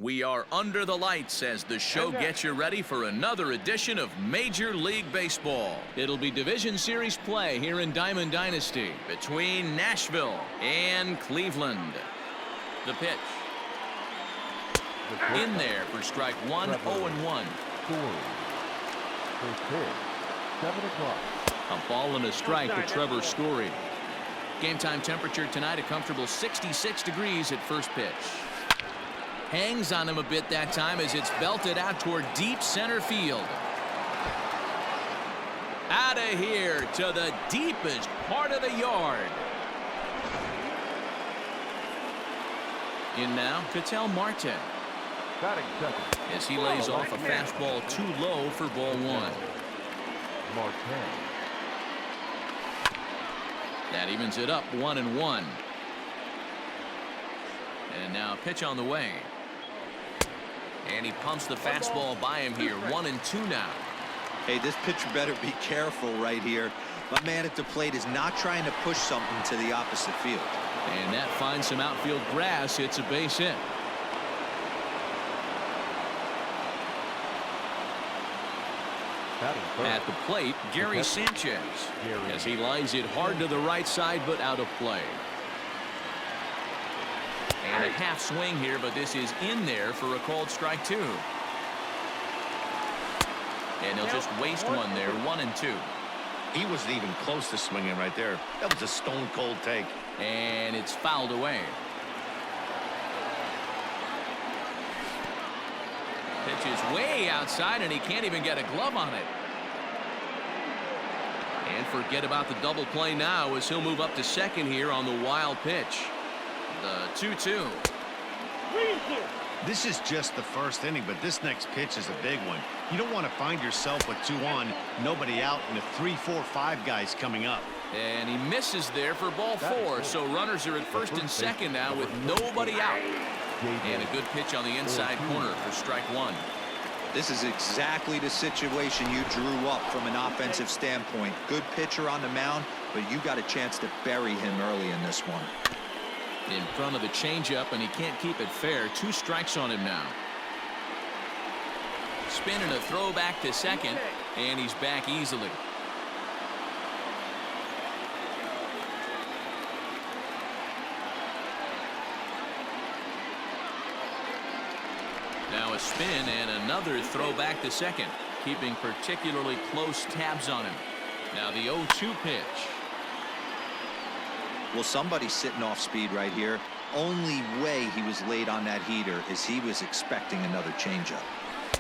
We are under the lights as the show gets you ready for another edition of Major League Baseball. It'll be Division Series play here in Diamond Dynasty between Nashville and Cleveland. The pitch. In there for strike one, 0-1. 7 o'clock. A ball and a strike to Trevor Story. Game time temperature tonight a comfortable 66 degrees at first pitch. Hangs on him a bit that time as it's belted out toward deep center field. Out of here to the deepest part of the yard. In now, Ketel Marte. Batting second. As he lays off a fastball too low for ball one. Marte. That evens it up 1-1. And now pitch on the way. And he pumps the fastball by him here. 1-2 now. Hey, this pitcher better be careful right here. My man at the plate is not trying to push something to the opposite field. And that finds some outfield grass. It's a base hit. At the plate, Gary Sanchez. As he lines it hard to the right side, but out of play. And a half swing here, but this is in there for a called strike two. And he'll just waste one there. 1-2. He wasn't even close to swinging right there. That was a stone cold take. And it's fouled away. Pitch is way outside, and he can't even get a glove on it. And forget about the double play now as he'll move up to second here on the wild pitch. The 2-2. This is just the first inning, but this next pitch is a big one. You don't want to find yourself with 2 on, nobody out, and the 3, 4, 5 guys coming up. And he misses there for ball 4, so runners are at first and second now with nobody out. And a good pitch on the inside corner for strike one. This is exactly the situation you drew up from an offensive standpoint. Good pitcher on the mound, but you got a chance to bury him early in this one. In front of the changeup, and he can't keep it fair. 2 strikes on him now. Spin and a throw back to second, and he's back easily. Now a spin and another throw back to second, keeping particularly close tabs on him. Now the 0-2 pitch. Well, somebody's sitting off speed right here. Only way he was late on that heater is he was expecting another changeup.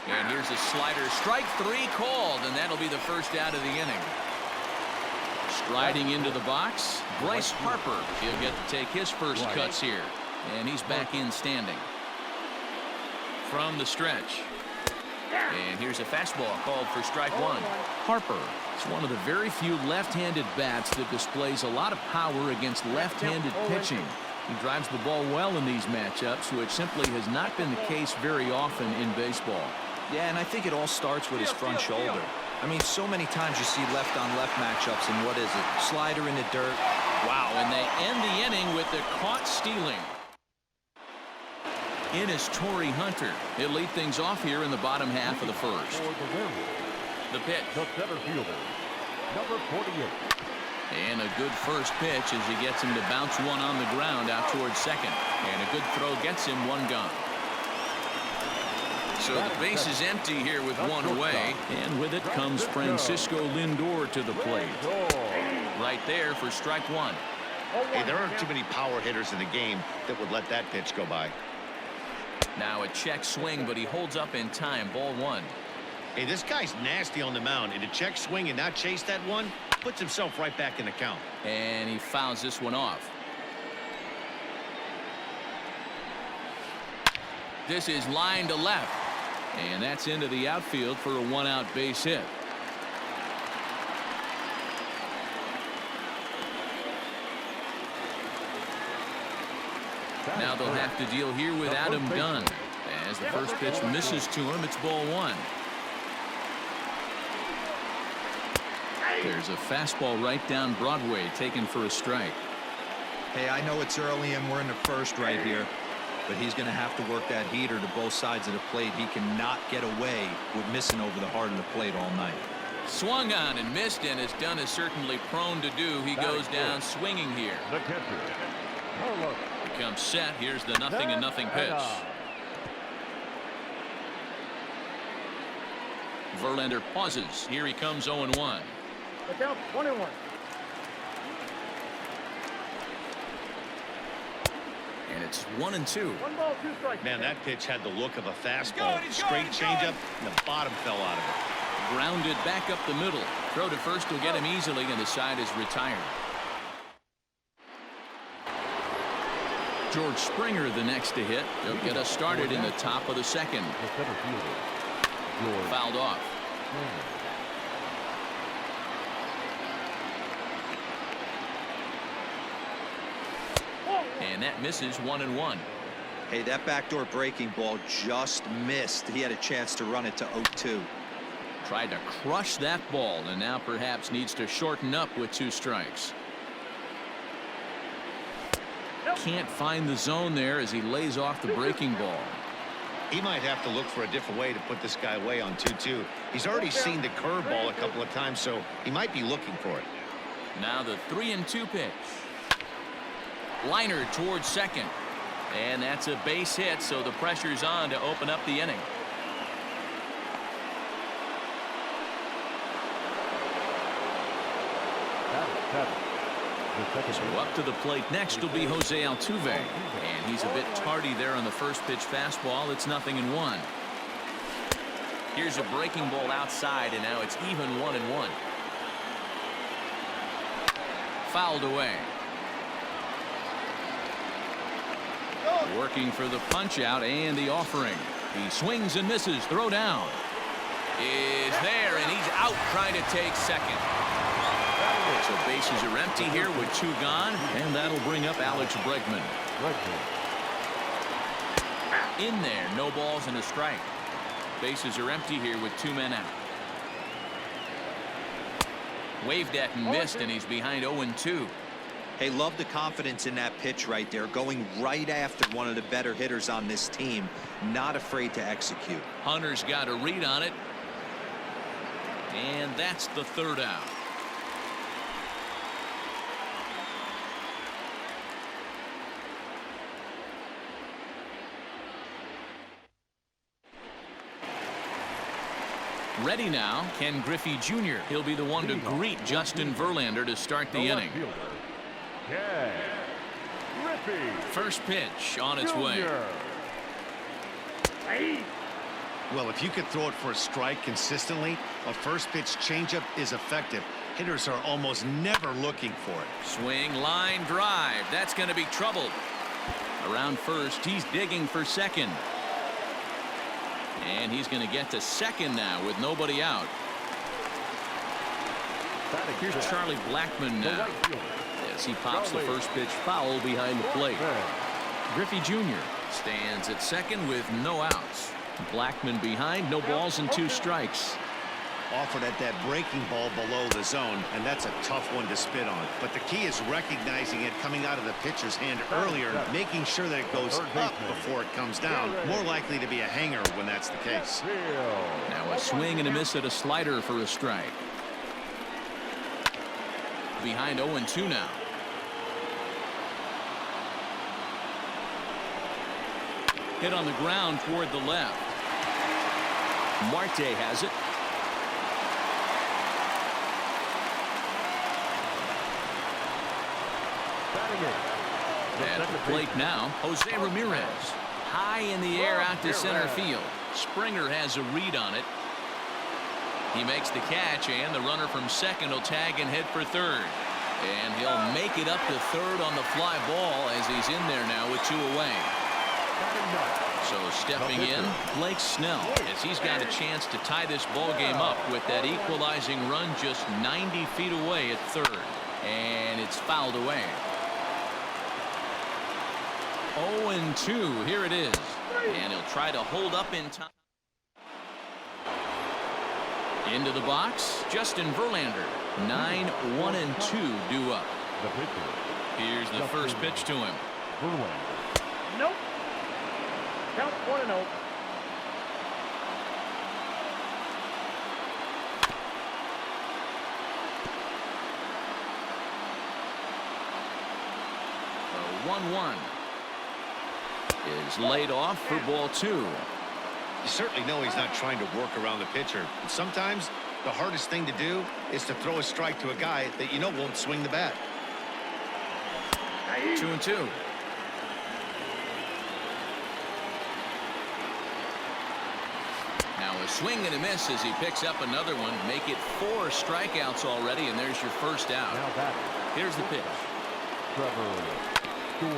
And here's a slider. Strike 3 called, and that'll be the first out of the inning. Striding into the box, Bryce Harper. He'll get to take his first cuts here, and he's back in standing. From the stretch. And here's a fastball called for strike 1. Harper is one of the very few left-handed bats that displays a lot of power against left-handed pitching. He drives the ball well in these matchups, which simply has not been the case very often in baseball. Yeah, and I think it all starts with his front shoulder. I mean, so many times you see left-on-left matchups, and what is it? Slider in the dirt. Wow, and they end the inning with the caught stealing. In is Torrey Hunter. He'll lead things off here in the bottom half of the first. The pitch. The center fielder, number 48. And a good first pitch as he gets him to bounce one on the ground out towards second. And a good throw gets him one gone. So the base is empty here with one away. And with it comes Francisco Lindor to the plate. Right there for strike 1. Hey, there aren't too many power hitters in the game that would let that pitch go by. Now a check swing, but he holds up in time. Ball 1. Hey, this guy's nasty on the mound, and to check swing and not chase that one puts himself right back in the count. And he fouls this one off. This is line to left, and that's into the outfield for a 1-out base hit. Now they'll have to deal here with Adam Dunn. As the first pitch misses to him, it's ball 1. There's a fastball right down Broadway taken for a strike. Hey, I know it's early and we're in the first right here, but he's going to have to work that heater to both sides of the plate. He cannot get away with missing over the heart of the plate all night. Swung on and missed, and as Dunn is certainly prone to do, he goes down swinging here. The catcher. Carlos. Becomes set. Here's the 0-0 pitch. Verlander pauses. Here he comes 0-1. Look out, 21. And it's 1-2. 1 ball, 2 strikes. Man, that pitch had the look of a fastball. Straight changeup, and the bottom fell out of it. Grounded back up the middle. Throw to first will get him easily, and the side is retired. George Springer the next to hit. He'll get us started in the top of the second. The center fielder. George. Fouled off. And that misses 1-1. Hey, that backdoor breaking ball just missed. He had a chance to run it to 0-2. Tried to crush that ball, and now perhaps needs to shorten up with 2 strikes. Can't find the zone there as he lays off the breaking ball. He might have to look for a different way to put this guy away on 2-2. He's already seen the curveball a couple of times, so he might be looking for it. Now the 3-2 pitch. Liner towards second. And that's a base hit, so the pressure's on to open up the inning. So up to the plate next will be Jose Altuve. And he's a bit tardy there on the first pitch fastball. It's 0-1. Here's a breaking ball outside, and now it's even 1-1. Fouled away. Working for the punch out and the offering. He swings and misses. Throw down is there, and he's out trying to take second. So bases are empty here with 2 gone, and that'll bring up Alex Bregman. In there, no balls and a strike. Bases are empty here with 2 men out. Waved at and missed, and he's behind 0-2. Hey, love the confidence in that pitch right there, going right after one of the better hitters on this team. Not afraid to execute. Hunter's got a read on it, and that's the 3rd out. Ready now, Ken Griffey Jr. He'll be the one to greet Justin Verlander to start the inning. First pitch on its way. Well, if you could throw it for a strike consistently, a first pitch changeup is effective. Hitters are almost never looking for it. Swing, line, drive. That's going to be trouble. Around first, he's digging for second. And he's going to get to second now with nobody out. Here's Charlie Blackmon now as he pops the first pitch foul behind the plate. Griffey Jr. stands at second with no outs. Blackmon behind, no balls and 2 strikes. Offered at that breaking ball below the zone, and that's a tough one to spit on. But the key is recognizing it coming out of the pitcher's hand earlier, making sure that it goes up before it comes down. More likely to be a hanger when that's the case. Now a swing and a miss at a slider for a strike. Behind 0-2 now. Hit on the ground toward the left. Marte has it. At the plate now, Jose Ramirez. High in the air out to center field. Springer has a read on it. He makes the catch, and the runner from second will tag and head for third. And he'll make it up to third on the fly ball as he's in there now with 2 away. So stepping in, Blake Snell, as he's got a chance to tie this ball game up with that equalizing run just 90 feet away at third. And it's fouled away. 0-2, here it is. And he'll try to hold up in time. Into the box, Justin Verlander. 9-1-2 due up. Here's the first pitch to him. Nope. Count 1-0. The 1-1 is laid off for ball 2. You certainly know he's not trying to work around the pitcher. And sometimes the hardest thing to do is to throw a strike to a guy that you know won't swing the bat. 2-2. Now a swing and a miss as he picks up another one. Make it 4 strikeouts already, and there's your first out. Now batting, Here's the pitch. Trevor Story.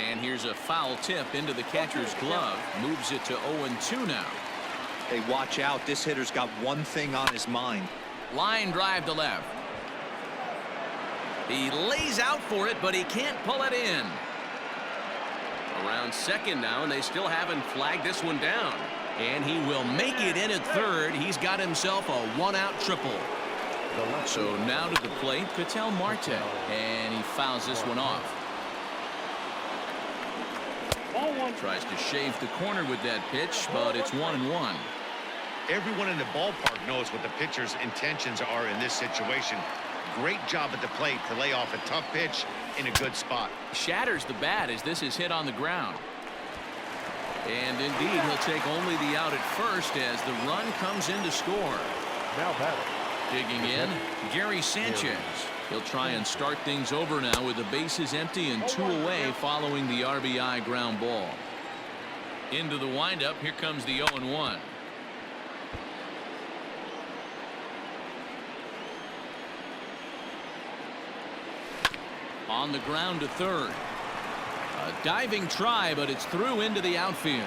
And here's a foul tip into the catcher's glove. Moves it to 0-2 now. Hey, watch out. This hitter's got one thing on his mind. Line drive to left. He lays out for it, but he can't pull it in. Around second now, and they still haven't flagged this one down. And he will make it in at third. He's got himself a one-out triple. So now to the plate, Ketel Marte. And he fouls this one off. Tries to shave the corner with that pitch, but it's 1-1. Everyone in the ballpark knows what the pitcher's intentions are in this situation. Great job at the plate to lay off a tough pitch in a good spot. Shatters the bat as this is hit on the ground. And indeed, he'll take only the out at first as the run comes in to score. Now batting, Digging in, Gary Sanchez. He'll try and start things over now with the bases empty and 2 away following the RBI ground ball. Into the windup, here comes the 0-1. On the ground to third. A diving try, but it's through into the outfield.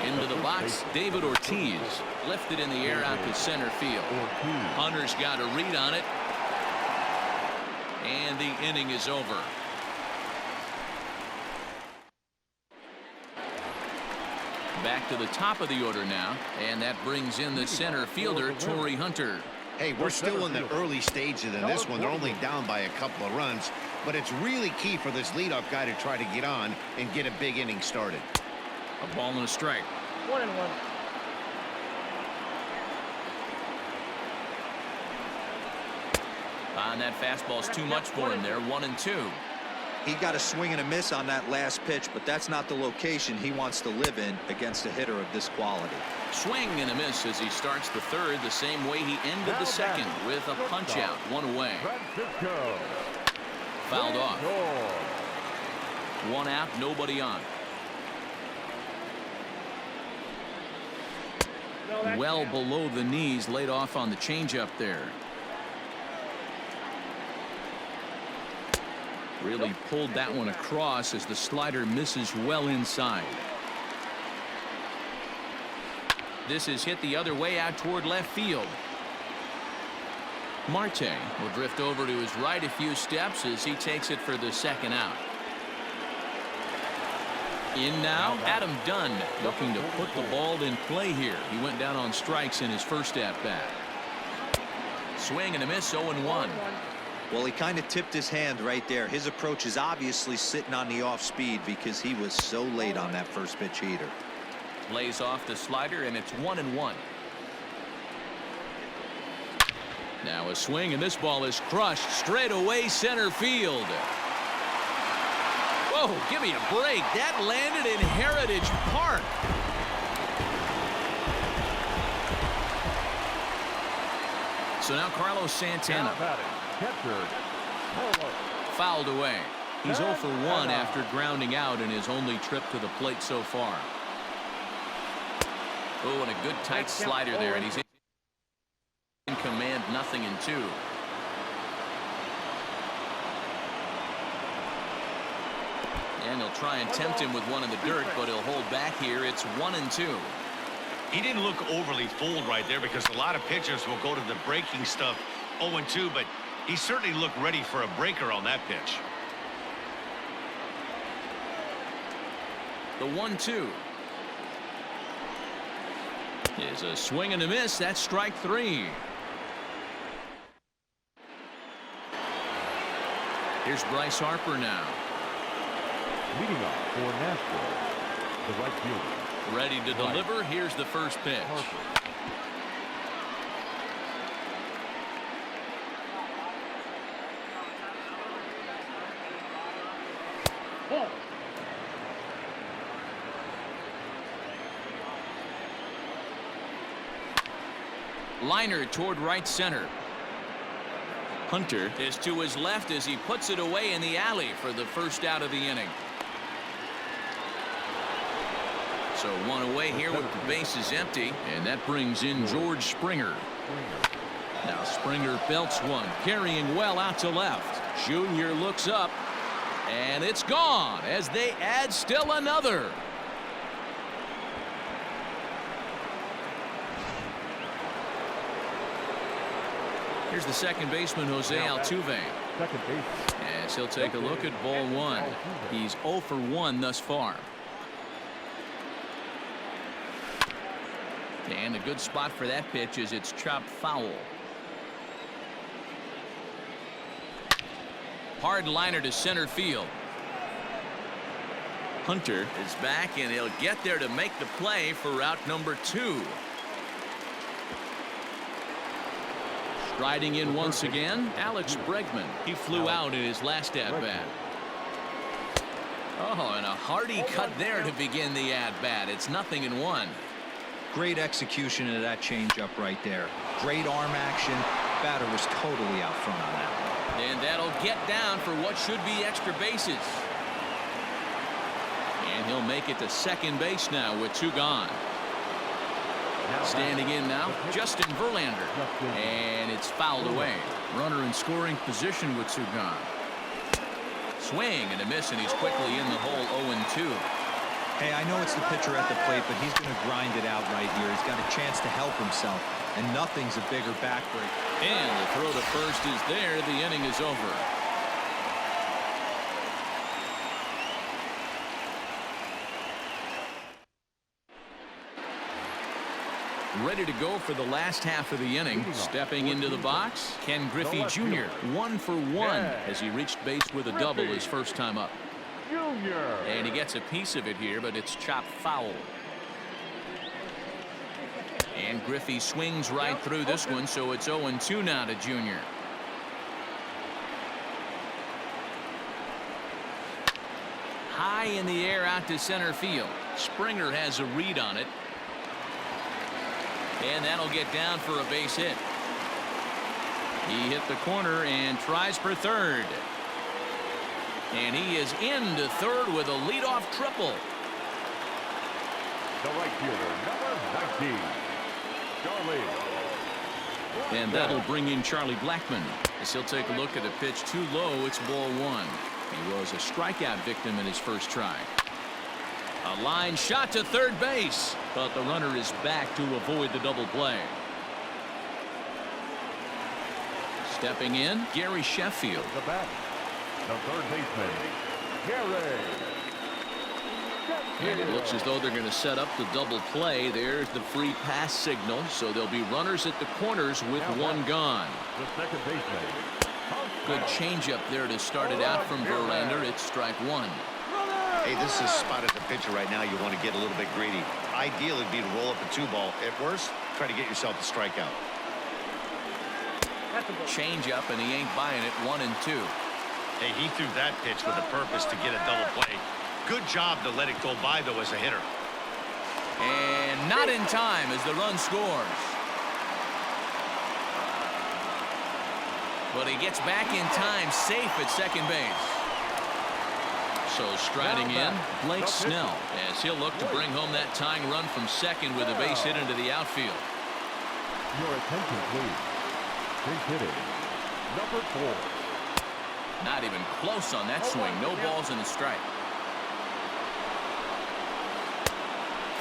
Into the box, David Ortiz. Lifted in the air out to center field. Hunter's got a read on it. And the inning is over. Back to the top of the order now, and that brings in the center fielder, Torrey Hunter. Hey, we're still in the early stages of this one. They're only down by a couple of runs, but it's really key for this leadoff guy to try to get on and get a big inning started. A ball and a strike. 1-1. And that fastball's too much for him there. 1-2. He got a swing and a miss on that last pitch, but that's not the location he wants to live in against a hitter of this quality. Swing and a miss as he starts the third the same way he ended the second with a punch out. 1 away. Francisco. Fouled off. 1 out, nobody on. Well below the knees, laid off on the changeup there. Really pulled that one across as the slider misses well inside. This is hit the other way out toward left field. Marte will drift over to his right a few steps as he takes it for the second out. In now, Adam Dunn looking to put the ball in play here. He went down on strikes in his first at-bat. Swing and a miss, 0-1. Well, he kind of tipped his hand right there. His approach is obviously sitting on the off speed because he was so late on that first pitch heater. Lays off the slider, and it's 1-1. Now a swing, and this ball is crushed straight away center field. Whoa, give me a break. That landed in Heritage Park. So now Carlos Santana. Fouled away. He's 0 for 1 after grounding out in his only trip to the plate so far. Oh, and a good tight slider there, and he's in command, 0-2. And he'll try and tempt him with one in the dirt, but he'll hold back here. It's 1-2. He didn't look overly fooled right there because a lot of pitchers will go to the breaking stuff 0-2, but he certainly looked ready for a breaker on that pitch. The 1-2. Is a swing and a miss. That's strike 3. Here's Bryce Harper now. Leading off for Nashville, the right fielder. Ready to deliver. Here's the first pitch. Harper. Ball. Liner toward right center. Hunter is to his left as he puts it away in the alley for the first out of the inning. So one away here with the bases empty, and that brings in George Springer. Now Springer belts one, carrying well out to left. Junior looks up, and it's gone as they add still another. Here's the second baseman, Jose Altuve. Second base. As he'll take a look at ball 1. He's 0 for 1 thus far. And a good spot for that pitch is it's chopped foul. Hard liner to center field. Hunter is back, and he'll get there to make the play for route number 2. Striding in once again, Alex Bregman. He flew out in his last at-bat. Oh, and a hearty cut there to begin the at-bat. It's 0-1. Great execution of that changeup right there. Great arm action. Batter was totally out front on that one. And that'll get down for what should be extra bases. And he'll make it to second base now with 2 gone. Standing in now, Justin Verlander. And it's fouled away. Runner in scoring position with 2 gone. Swing and a miss, and he's quickly in the hole 0-2. Hey, I know it's the pitcher at the plate, but he's going to grind it out right here. He's got a chance to help himself, and nothing's a bigger backbreak. And the throw to first is there. The inning is over. Ready to go for the last half of the inning. Stepping into the box, Ken Griffey Jr. 1 for 1 as he reached base with a double his first time up. Junior. And he gets a piece of it here, but it's chopped foul. And Griffey swings right through this one, so it's 0-2 now to Junior. High in the air out to center field. Springer has a read on it. And that'll get down for a base hit. He hit the corner and tries for third. And he is into third with a leadoff triple. The right fielder, number 19, Charlie. And that'll bring in Charlie Blackmon as he'll take a look at a pitch too low. It's ball 1. He was a strikeout victim in his first try. A line shot to third base, but the runner is back to avoid the double play. Stepping in, Gary Sheffield. The bat, the third baseman, Gary. And it looks as though they're going to set up the double play. There's the free pass signal, so there'll be runners at the corners with 1 gone. The second baseman. Good changeup there to start it out from Verlander. It's strike 1. Hey, this is a spot at the pitcher right now. You want to get a little bit greedy. Ideal would be to roll up a 2-ball. At worst, try to get yourself a strikeout. Changeup, and he ain't buying it. 1-2. Hey, he threw that pitch with a purpose to get a double play. Good job to let it go by, though, as a hitter. And not in time as the run scores. But he gets back in time, safe at second base. So striding in, Blake Snell, as he'll look to bring home that tying run from second with a base hit into the outfield. Your attention, please. Base hitting, number 4. Not even close on that swing. No balls in the strike.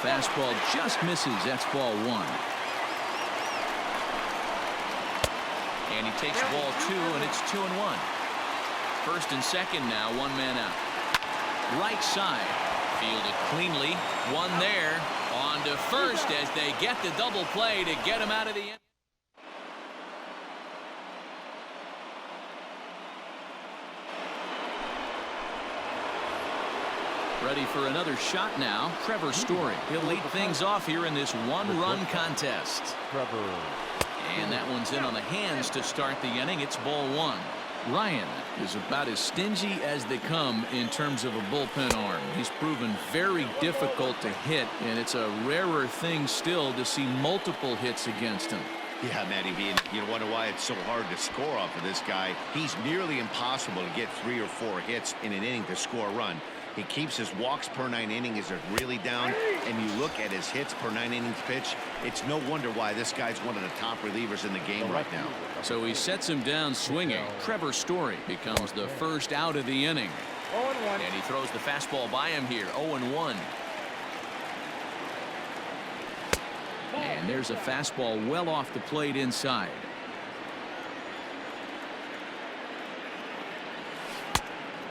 Fastball just misses. That's ball 1. And he takes ball 2, and it's 2-1. First and second now, 1 man out. Right side, fielded cleanly. 1 there, On to first as they get the double play to get him out of the end. Ready for another shot now. Trevor Story. He'll lead things off here in this one-run contest. And that one's in on the hands to start the inning. It's ball one. Ryan is about as stingy as they come in terms of a bullpen arm. He's proven very difficult to hit, and it's a rarer thing still to see multiple hits against him. Yeah, Matty V, you wonder why it's so hard to score off of this guy. He's nearly impossible to get 3 or 4 hits in an inning to score a run. He keeps his walks per 9 innings are really down, and you look at his hits per 9 innings pitch, it's no wonder why this guy's one of the top relievers in the game right now. So he sets him down swinging. Trevor Story becomes the first out of the inning. 0-1. And he throws the fastball by him here. 0-1. And there's a fastball well off the plate inside.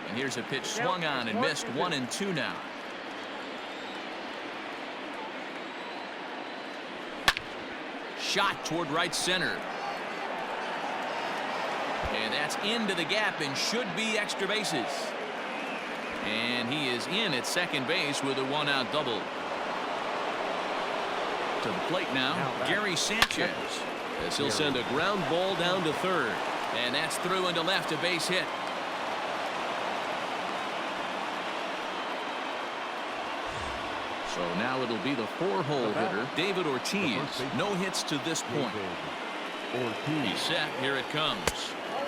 And here's a pitch swung on and missed. 1-2 now. Shot toward right center. And that's into the gap and should be extra bases. And he is in at second base with a 1-out double. To the plate now, Gary Sanchez, as he'll send a ground ball down to third. And that's through into left, a base hit. So now it'll be the 4-hole hitter, David Ortiz. No hits to this point. He's set. Here it comes.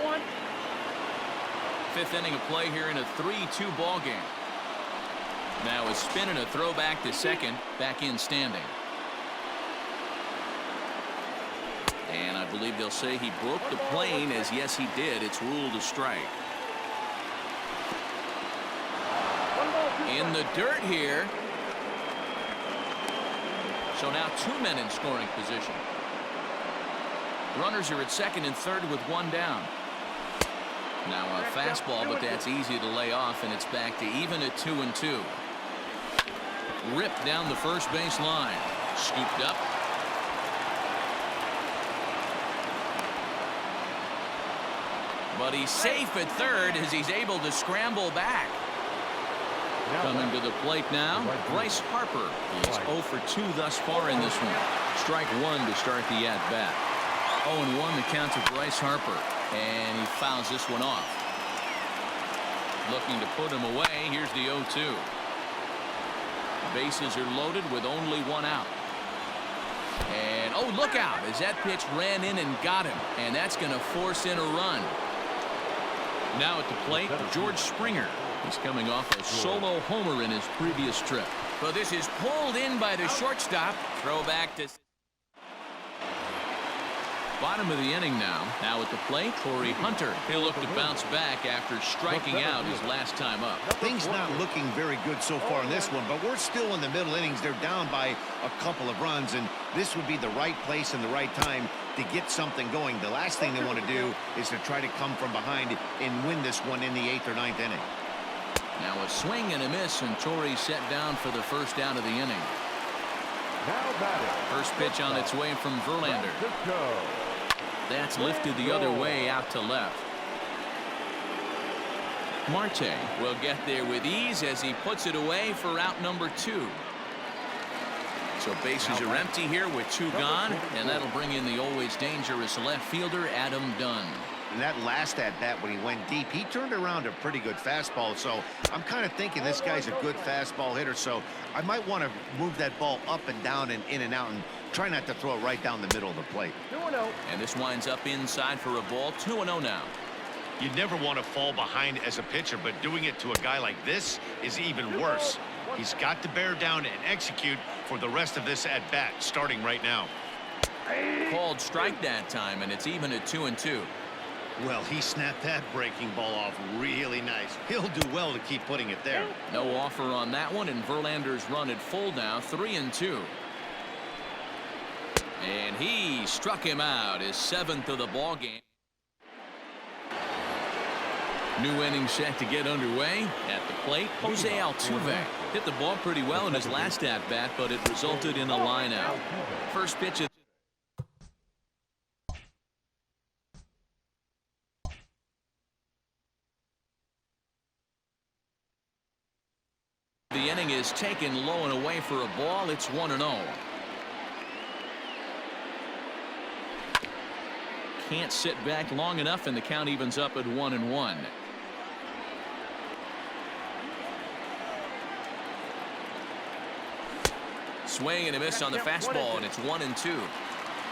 0-1. 5th inning of play here in a 3-2 ball game. Now a spin and a throw back to second. Back in standing. And I believe they'll say he broke the plane, as yes he did. It's ruled a strike. In the dirt here. So now 2 men in scoring position. Runners are at second and third with 1 down. Now a fastball, but that's easy to lay off, and it's back to even at 2-2. Ripped down the first base line. Scooped up. But he's safe at third as he's able to scramble back. Coming to the plate now, Bryce Harper. He's 0 for 2 thus far in this one. Strike 1 to start the at-bat. 0-1 the count to Bryce Harper. And he fouls this one off. Looking to put him away. Here's the 0-2. Bases are loaded with only 1 out. And, oh, look out, as that pitch ran in and got him. And that's going to force in a run. Now at the plate, George Springer. He's coming off a solo homer in his previous trip. But this is pulled in by the shortstop. Throw back to bottom of the inning now. Now at the plate, Corey Hunter. He'll look to bounce back after striking out his last time up. Things not looking very good so far in this one, but we're still in the middle innings. They're down by a couple of runs, and this would be the right place and the right time to get something going. The last thing they want to do is to try to come from behind and win this one in the 8th or 9th inning. Now a swing and a miss, and Torrey set down for the first out of the inning. First pitch on its way from Verlander. That's lifted the other way out to left. Marte will get there with ease as he puts it away for out number 2. So bases are empty here with 2 gone, and that'll bring in the always dangerous left fielder, Adam Dunn. And that last at-bat when he went deep, he turned around a pretty good fastball. So I'm kind of thinking this guy's a good fastball hitter. So I might want to move that ball up and down and in and out and try not to throw it right down the middle of the plate. 2-0. And this winds up inside for a ball. 2-0 now. You never want to fall behind as a pitcher, but doing it to a guy like this is even worse. He's got to bear down and execute for the rest of this at-bat, starting right now. Called strike that time, and it's even at 2-2. Well, he snapped that breaking ball off really nice. He'll do well to keep putting it there. No offer on that one, and Verlander's run at full now, 3-2. And he struck him out, his 7th of the ball game. New inning set to get underway. At the plate, Jose Altuve hit the ball pretty well in his last at-bat, but it resulted in a line out. First pitch of the inning is taken low and away for a ball. It's 1-0. Can't sit back long enough, and the count evens up at 1-1. Swing and a miss on the fastball, and it's 1-2.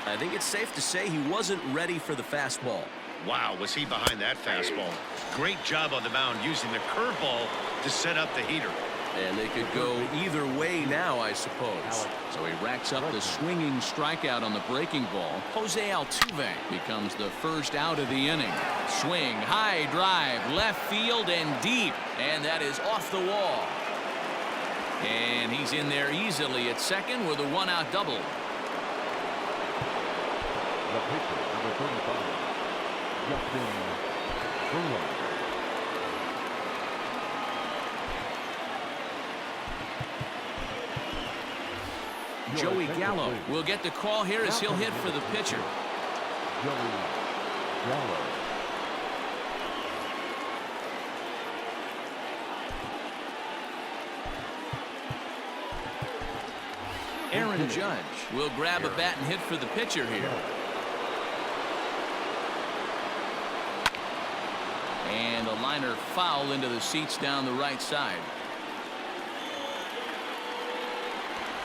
I think it's safe to say he wasn't ready for the fastball. Wow, was he behind that fastball. Great job on the mound using the curveball to set up the heater. And they could go either way now, I suppose. So he racks up the swinging strikeout on the breaking ball. Jose Altuve becomes the first out of the inning. Swing, high drive, left field and deep. And that is off the wall. And he's in there easily at second with a one-out double. The pitcher, number 35, Justin Verlander. Joey Gallo will get the call here as he'll hit for the pitcher. Joey Gallo. Aaron Judge will grab a bat and hit for the pitcher here. And a liner foul into the seats down the right side.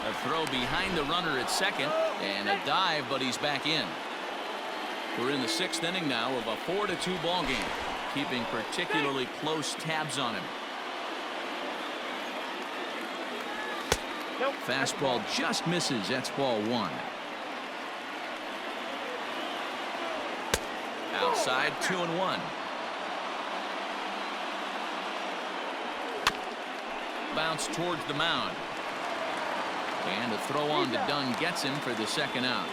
A throw behind the runner at second, and a dive, but he's back in. We're in the 6th inning now of a 4-2 ball game, keeping particularly close tabs on him. Fastball just misses. That's ball 1. Outside, 2-1. Bounce towards the mound. And a throw on to Dunn gets him for the second out.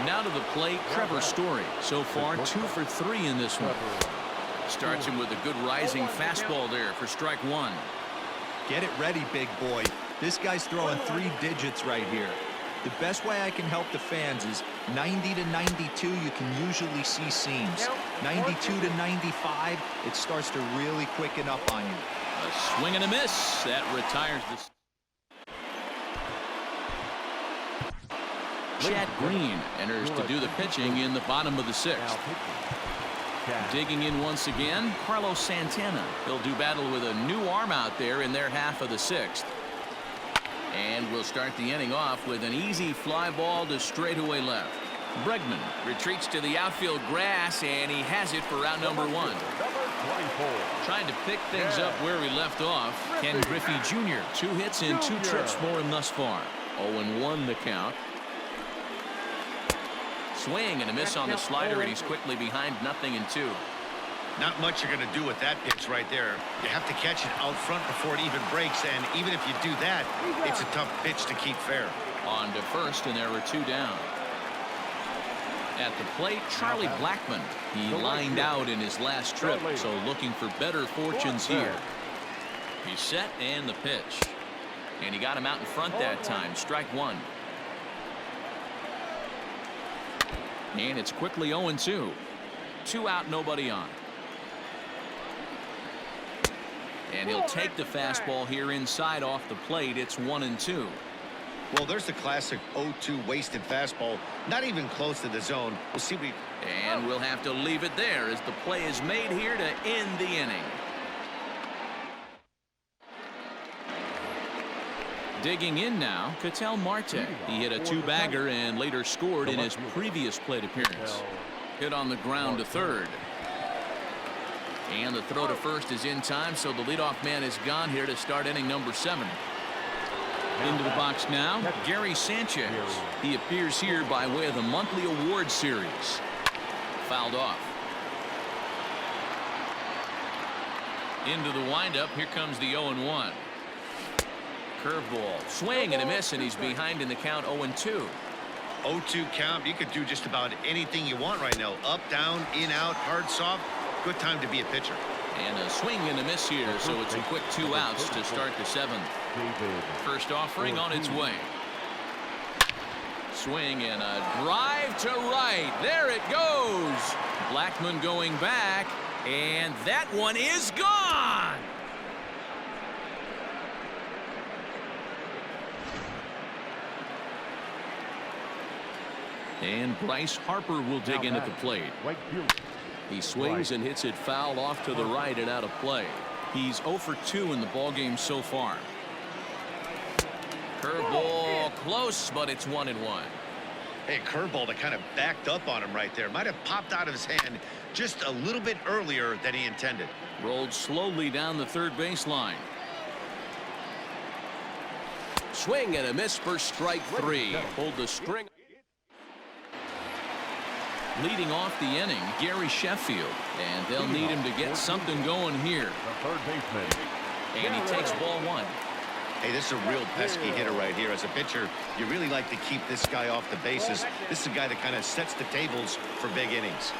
Now to the plate, Trevor Story. So far, 2 for 3 in this one. Starts him with a good rising fastball there for strike 1. Get it ready, big boy. This guy's throwing 3 digits right here. The best way I can help the fans is 90 to 92. You can usually see seams. 92 to 95, it starts to really quicken up on you. A swing and a miss. That retires the... Chad Green enters to do the pitching in the bottom of the 6th. Digging in once again, Carlos Santana. He'll do battle with a new arm out there in their half of the 6th. And we'll start the inning off with an easy fly ball to straightaway left. Bregman retreats to the outfield grass, and he has it for out number 1. Trying to pick things up where we left off, Ken Griffey Jr. 2 hits and 2 trips for him thus far. 0-1 the count. Swing and a miss on the slider, and he's quickly behind 0-2. Not much you're going to do with that pitch right there. You have to catch it out front before it even breaks, and even if you do that, it's a tough pitch to keep fair. On to first, and there were 2 down. At the plate, Charlie Blackmon. He lined out in his last trip, so looking for better fortunes here. He's set, and the pitch. And he got him out in front that time. Strike 1. And it's quickly 0-2. 2 out, nobody on. And he'll take the fastball here inside off the plate. It's 1-2. Well, there's the classic 0-2 wasted fastball. Not even close to the zone. We'll see. And we'll have to leave it there as the play is made here to end the inning. Digging in now, Ketel Marte. He hit a 2-bagger and later scored in his previous plate appearance. Hit on the ground to third. And the throw to first is in time, so the leadoff man is gone here to start inning number 7. Into the box now, Gary Sanchez. He appears here by way of the monthly award series. Fouled off. Into the windup, here comes the 0-1. Curveball, swing and a miss, and he's behind in the count 0-2. 0-2 count. You could do just about anything you want right now. Up, down, in, out, hard, soft. Good time to be a pitcher. And a swing and a miss here, so it's a quick 2 outs to start the 7th. First offering on its way. Swing and a drive to right. There it goes. Blackman going back, and that one is gone. And Bryce Harper will dig in at the plate. He swings and hits it foul off to the right and out of play. He's 0 for 2 in the ballgame so far. Curveball close, but it's 1-1. Hey, curveball that kind of backed up on him right there. Might have popped out of his hand just a little bit earlier than he intended. Rolled slowly down the third baseline. Swing and a miss for strike 3. Hold the string. Leading off the inning, Gary Sheffield, and they'll need him to get something going here. The third baseman. And he takes ball 1. Hey, this is a real pesky hitter right here. As a pitcher, you really like to keep this guy off the bases. This is a guy that kind of sets the tables for big innings.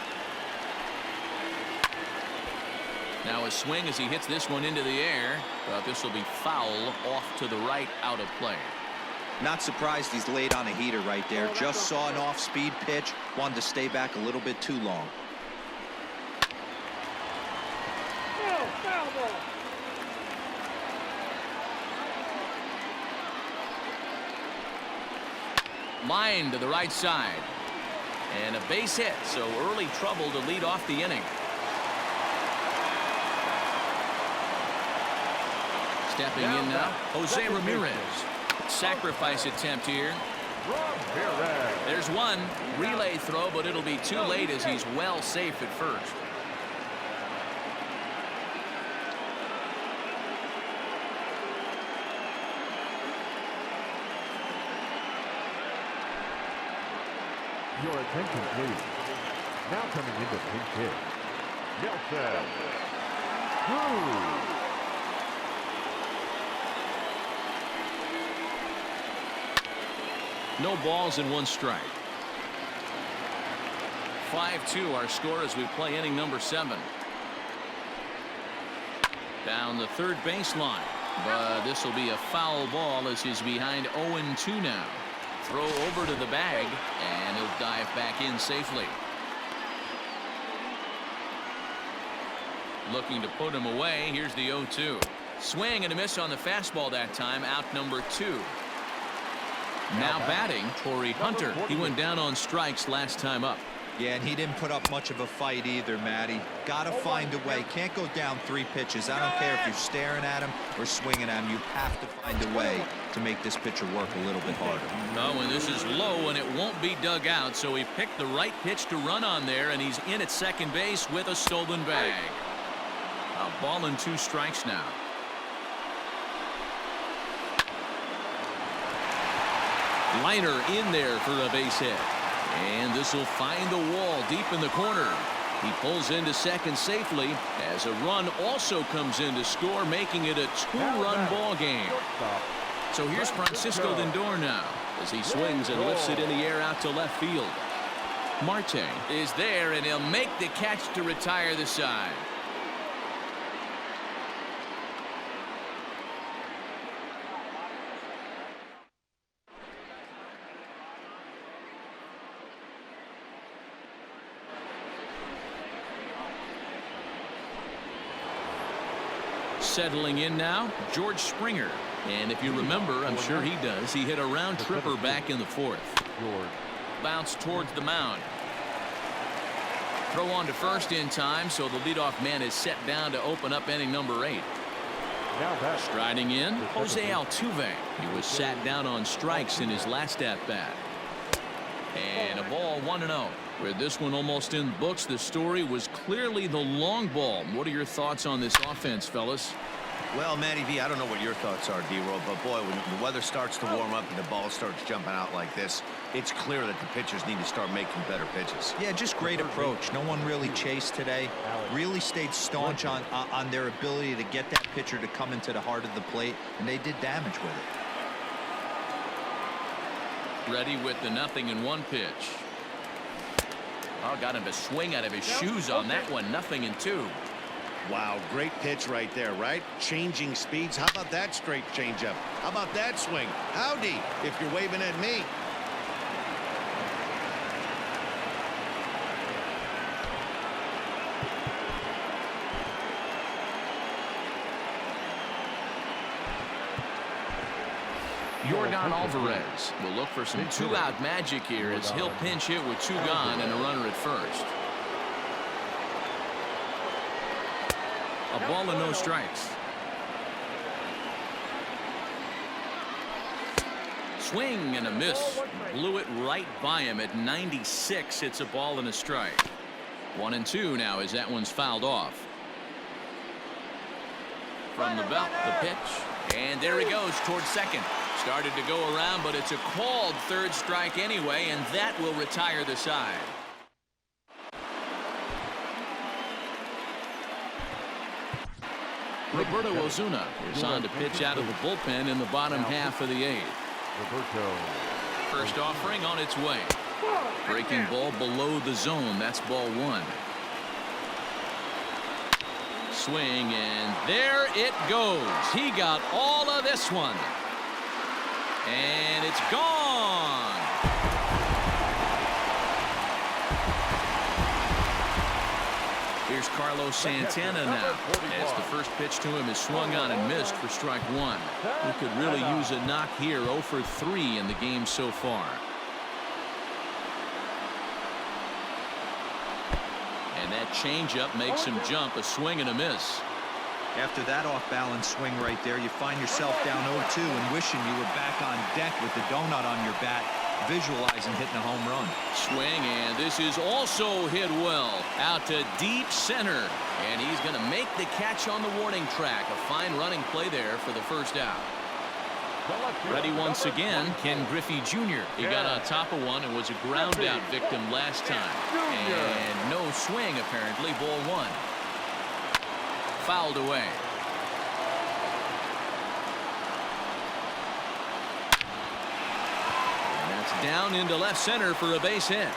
Now a swing as he hits this one into the air, but this will be foul off to the right, out of play. Not surprised he's laid on a heater right there. Just saw an off-speed pitch. Wanted to stay back a little bit too long. Foul ball. Line to the right side. And a base hit, so early trouble to lead off the inning. Stepping in now, Jose Ramirez. Sacrifice attempt here. There's one relay throw, but it'll be too late as he's well safe at first. Your attention, please. Now coming into pinch hit, Nelson Cruz. No balls and 1 strike. 5-2 our score as we play inning number 7. Down the third baseline, but this will be a foul ball as he's behind 0-2 now. Throw over to the bag, and he'll dive back in safely. Looking to put him away. Here's the 0-2. Swing and a miss on the fastball that time. Out number 2. Now batting, Torrey Hunter. He went down on strikes last time up. Yeah, and he didn't put up much of a fight either, Matty. Got to find a way. Can't go down 3 pitches. I don't care if you're staring at him or swinging at him. You have to find a way to make this pitcher work a little bit harder. Oh, and this is low, and it won't be dug out, so he picked the right pitch to run on there, and he's in at second base with a stolen bag. A ball and 2 strikes now. Liner in there for a base hit. And this will find the wall deep in the corner. He pulls into second safely as a run also comes in to score, making it a 2-run ball game. So here's Francisco Lindor now as he swings and lifts it in the air out to left field. Marte is there, and he'll make the catch to retire the side. Settling in now, George Springer. And if you remember, I'm sure he does, he hit a round tripper back in the 4th. Bounce towards the mound. Throw on to first in time, so the leadoff man is set down to open up inning number 8. Striding in, Jose Altuve. He was sat down on strikes in his last at-bat. And a ball 1-0. With this one almost in the books, the story was clearly the long ball. What are your thoughts on this offense, fellas? Well, Matty V, I don't know what your thoughts are, D-Roll, but boy, when the weather starts to warm up and the ball starts jumping out like this, it's clear that the pitchers need to start making better pitches. Yeah, just great approach. No one really chased today. Really stayed staunch on their ability to get that pitcher to come into the heart of the plate, and they did damage with it. Ready with the 0-1 pitch. Oh, got him to swing out of his shoes on that one. 0-2. Wow, great pitch right there, right? Changing speeds. How about that straight changeup? How about that swing? Howdy, if you're waving at me. Yordan Alvarez will look for some two-out magic here as he'll pinch hit with 2 gone and a runner at first. A ball and no strikes. Swing and a miss. Blew it right by him at 96. It's a ball and a strike. 1-2 now as that one's fouled off. From the belt, the pitch. And there he goes towards second. Started to go around, but it's a called third strike anyway, and that will retire the side. Roberto Ozuna is on to pitch out of the bullpen in the bottom half of the 8th. First offering on its way. Breaking ball below the zone. That's ball 1. Swing, and there it goes. He got all of this one. And it's gone. Here's Carlos Santana now, as the first pitch to him is swung on and missed for strike 1. He could really use a knock here. 0 for 3 in the game so far. And that changeup makes him jump. A swing and a miss. After that off-balance swing right there, you find yourself down 0-2 and wishing you were back on deck with the donut on your bat, visualizing hitting a home run. Swing, and this is also hit well out to deep center, and he's going to make the catch on the warning track. A fine running play there for the first out. Ready once again, Ken Griffey Jr. He got on top of one and was a ground out victim last time. And no swing apparently. Ball 1. Fouled away. And that's down into left center for a base hit.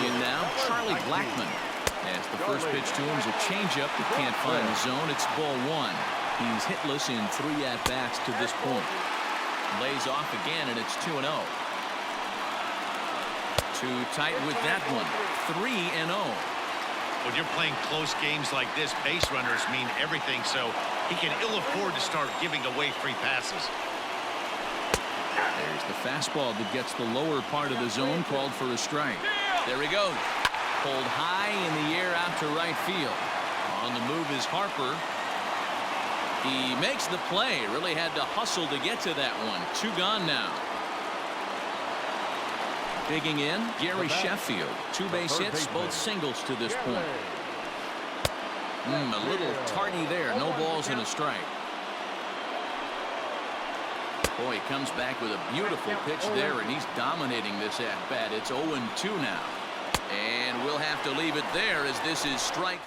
In now, Charlie Blackmon. As the first pitch to him is a changeup that can't find the zone. It's ball 1. He's hitless in 3 at-bats to this point. Lays off again, and it's 2-0. Too tight with that one. 3-0. When you're playing close games like this, base runners mean everything, so he can ill afford to start giving away free passes. There's the fastball that gets the lower part of the zone, called for a strike. There he goes. Pulled high in the air out to right field. On the move is Harper. He makes the play. Really had to hustle to get to that one. 2 gone now. Digging in, Gary Sheffield. 2 base hits, both singles to this point. A little tardy there. No balls and a strike. Boy, he comes back with a beautiful pitch there, and he's dominating this at-bat. It's 0-2 now. And we'll have to leave it there as this is strike.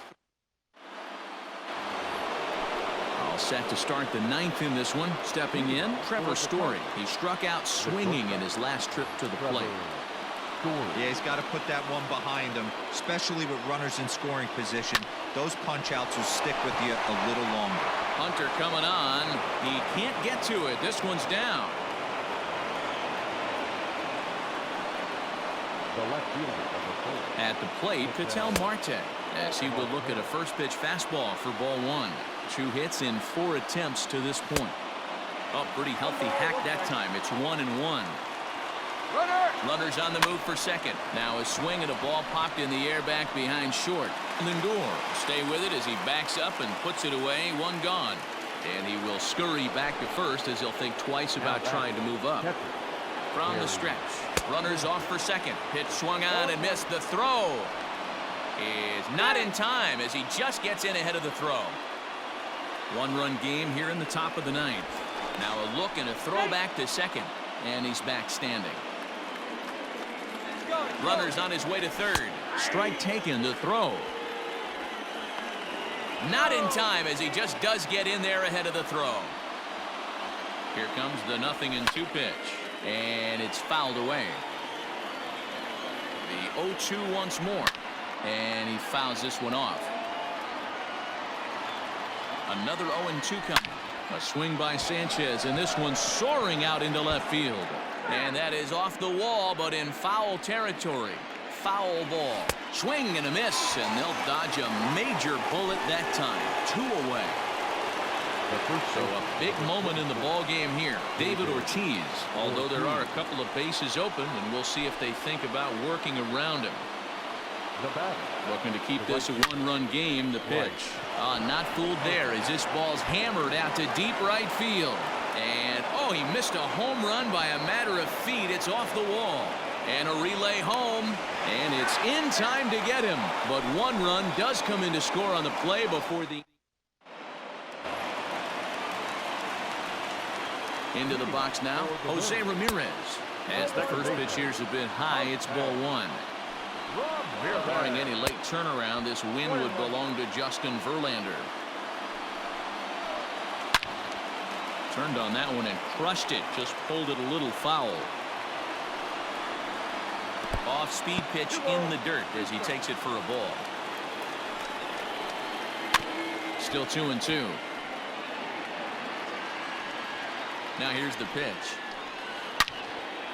All set to start the 9th in this one. Stepping in, Trevor Story. He struck out swinging in his last trip to the plate. Yeah, he's got to put that one behind him, especially with runners in scoring position. Those punch-outs will stick with you a little longer. Hunter coming on. He can't get to it. This one's down. At the plate, Ketel Marte, as he will look at a first pitch fastball for ball 1. 2 hits in 4 attempts to this point. Oh, pretty healthy hack that time. It's 1-1. Runners on the move for second. Now a swing and a ball popped in the air back behind short. Lindor stay with it as he backs up and puts it away. 1 gone. And he will scurry back to first as he'll think twice about trying to move up. From the stretch. Runners off for second. Pitch swung on and missed. The throw is not in time as he just gets in ahead of the throw. 1-run game here in the top of the 9th. Now a look and a throw back to second. And he's back standing. Runners on his way to third. Strike taken, the throw. Not in time as he just does get in there ahead of the throw. Here comes the 0-2 pitch, and it's fouled away. The 0-2 once more, and he fouls this one off. Another 0-2 coming. A swing by Sanchez, and this one soaring out into left field. And that is off the wall, but in foul territory. Foul ball. Swing and a miss, and they'll dodge a major bullet that time. 2 away. So a big moment in the ball game here. David Ortiz, although there are a couple of bases open, and we'll see if they think about working around him. Looking to keep this a 1-run game. The pitch. Not fooled there as this ball's hammered out to deep right field. And, oh, he missed a home run by a matter of feet. It's off the wall. And a relay home. And it's in time to get him. But 1 run does come in to score on the play before the... Into the box now, Jose Ramirez. As the first pitch here's a bit high, it's ball 1. Barring any late turnaround, this win would belong to Justin Verlander. Turned on that one and crushed it. Just pulled it a little foul. Off-speed pitch in the dirt as he takes it for a ball. Still 2-2. Now here's the pitch.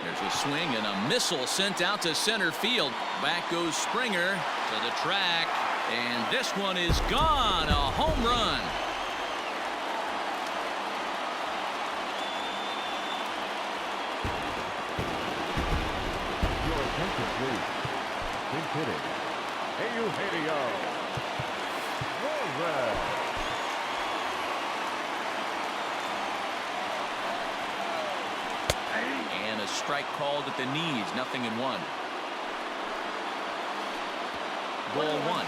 There's a swing and a missile sent out to center field. Back goes Springer to the track, and this one is gone. A home run. Your attention, please. Pinch hitting. Eugenio Rosas. And a strike called at the knees. 0-1. Ball 1.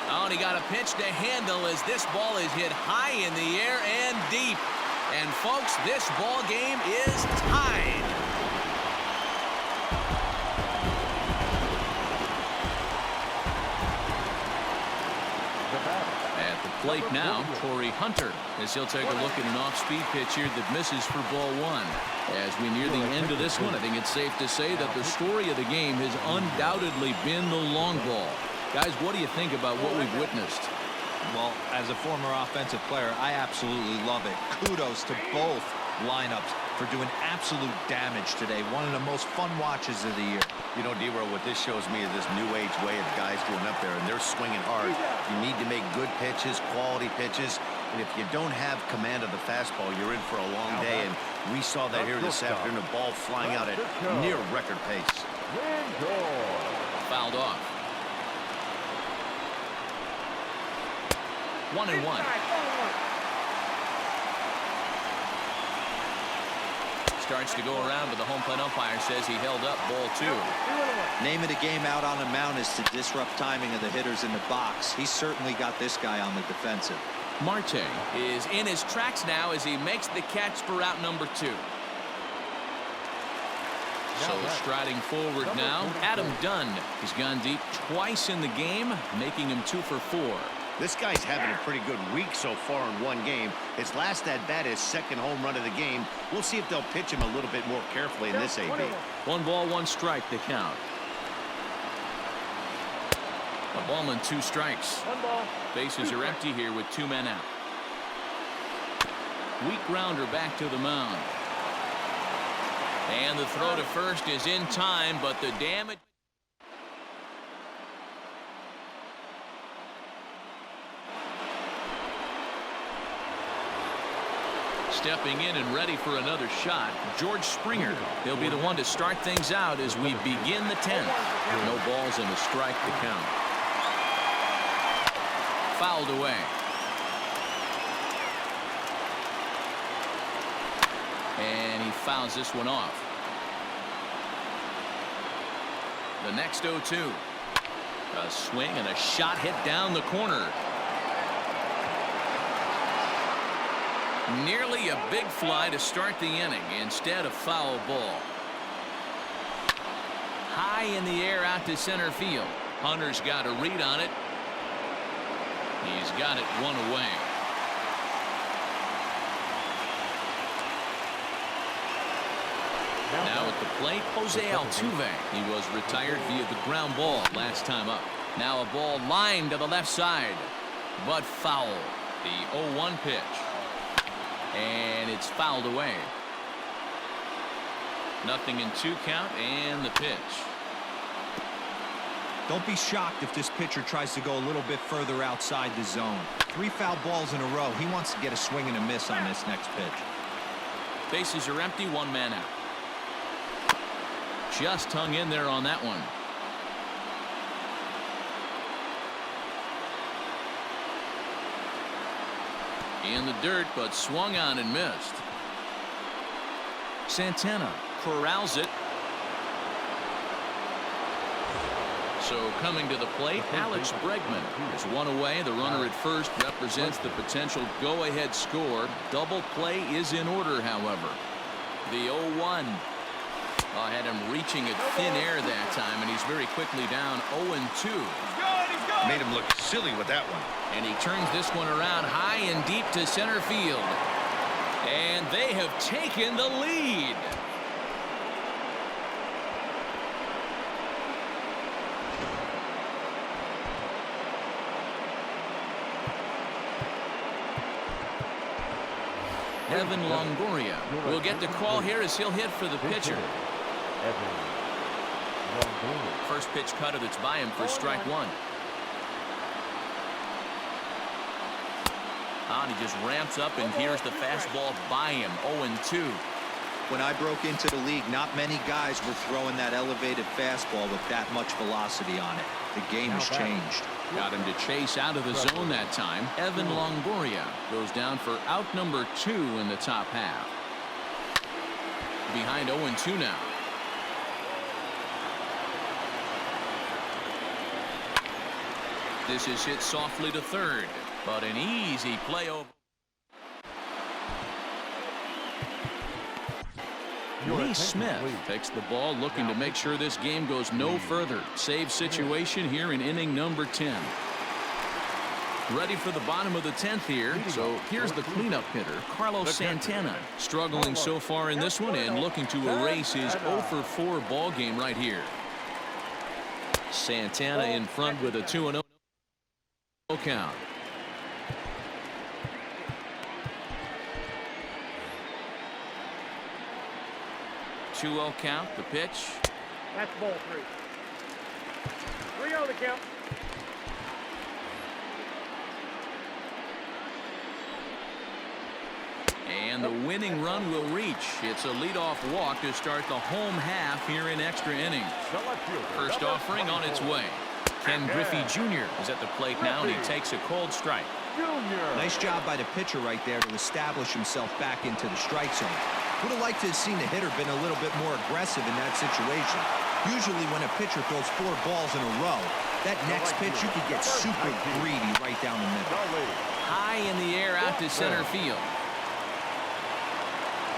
Oh, and he got a pitch to handle as this ball is hit high in the air and deep. And folks, this ball game is tied. At the plate now, Torrey Hunter, as he'll take a look at an off-speed pitch here that misses for ball 1. As we near the end of this one, I think it's safe to say that the story of the game has undoubtedly been the long ball. Guys, what do you think about what we've witnessed? Well, as a former offensive player, I absolutely love it. Kudos to both lineups for doing absolute damage today. One of the most fun watches of the year. You know, D-Row, what this shows me is this new age way of guys going up there, and they're swinging hard. You need to make good pitches, quality pitches, and if you don't have command of the fastball, you're in for a long day, and we saw that here this afternoon, the ball flying out at near record pace. Fouled off. 1-1. Starts to go around, but the home plate umpire says he held up ball 2. Name of the game out on the mound is to disrupt timing of the hitters in the box. He's certainly got this guy on the defensive. Marte is in his tracks now as he makes the catch for out number 2. So striding forward now, Adam Dunn. He's gone deep twice in the game, making him 2 for 4. This guy's having a pretty good week so far in one game. His last at-bat is second home run of the game. We'll see if they'll pitch him a little bit more carefully in this AB. 1 ball, 1 strike, the count. A ball and 2 strikes. 1 ball. Bases are empty here with 2 men out. Weak grounder back to the mound. And the throw to first is in time, but the damage... Stepping in and ready for another shot, George Springer. He'll be the one to start things out as we begin the 10th. No balls and a strike to count. Fouled away. And he fouls this one off. The next 0-2. A swing and a shot hit down the corner. Nearly a big fly to start the inning. Instead, a foul ball. High in the air out to center field. Hunter's got a read on it. He's got it one away. Now at the plate, Jose Altuve. He was retired via the ground ball last time up. Now a ball lined to the left side, but foul. The 0-1 pitch. And it's fouled away. 0-2 count and the pitch. Don't be shocked if this pitcher tries to go a little bit further outside the zone. 3 foul balls in a row. He wants to get a swing and a miss on this next pitch. Bases are empty, 1 man out. Just hung in there on that one. In the dirt, but swung on and missed. Santana corrals it. So coming to the plate, Alex Bregman is 1 away. The runner at first represents the potential go-ahead score. Double play is in order, however. The 0-1. Had him reaching at thin air that time, and he's very quickly down 0-2. Made him look silly with that one. And he turns this one around high and deep to center field. And they have taken the lead. Evan Longoria will get the call here as he'll hit for the pitcher. First pitch cutter that's by him for strike 1. And he just ramps up, and here's the fastball by him. 0-2. When I broke into the league, not many guys were throwing that elevated fastball with that much velocity on it. The game has changed. Got him to chase out of the zone that time. Evan Longoria goes down for out number 2 in the top half. Behind 0-2 now. This is hit softly to third, but an easy play over. Lee Smith takes the ball, looking to make sure this game goes no further. Save situation here in inning number 10. Ready for the bottom of the 10th here. So here's the cleanup hitter, Carlos Santana. Struggling so far in this one and looking to erase his 0-for-4 ball game right here. Santana in front with a 2-0 count. Two-0 count. The pitch. That's ball 3. 3-0 the count. And the winning run will reach. It's a leadoff walk to start the home half here in extra innings. First offering on its way. Ken Griffey Jr. is at the plate now, and he takes a cold strike. Nice job by the pitcher right there to establish himself back into the strike zone. Would have liked to have seen the hitter been a little bit more aggressive in that situation. Usually when a pitcher throws 4 balls in a row, that next pitch you could get super greedy right down the middle. High in the air out to center field.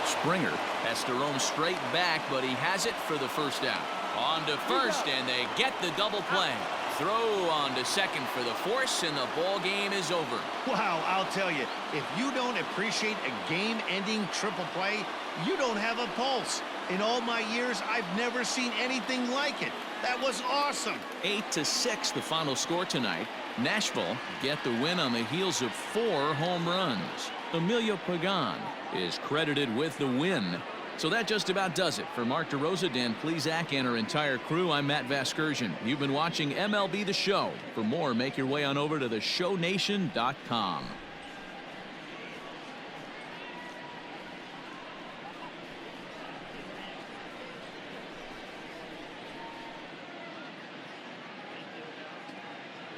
Springer has to roam straight back, but he has it for the first out. On to first, and they get the double play. Throw on to second for the force, and the ball game is over. Wow, I'll tell you, if you don't appreciate a game-ending triple play, you don't have a pulse. In all my years, I've never seen anything like it. That was awesome. 8-6 the final score tonight. Nashville get the win on the heels of 4 home runs. Emilio Pagan is credited with the win. So that just about does it. For Mark DeRosa, Dan Plesac, and our entire crew, I'm Matt Vasgersian. You've been watching MLB The Show. For more, make your way on over to theshownation.com.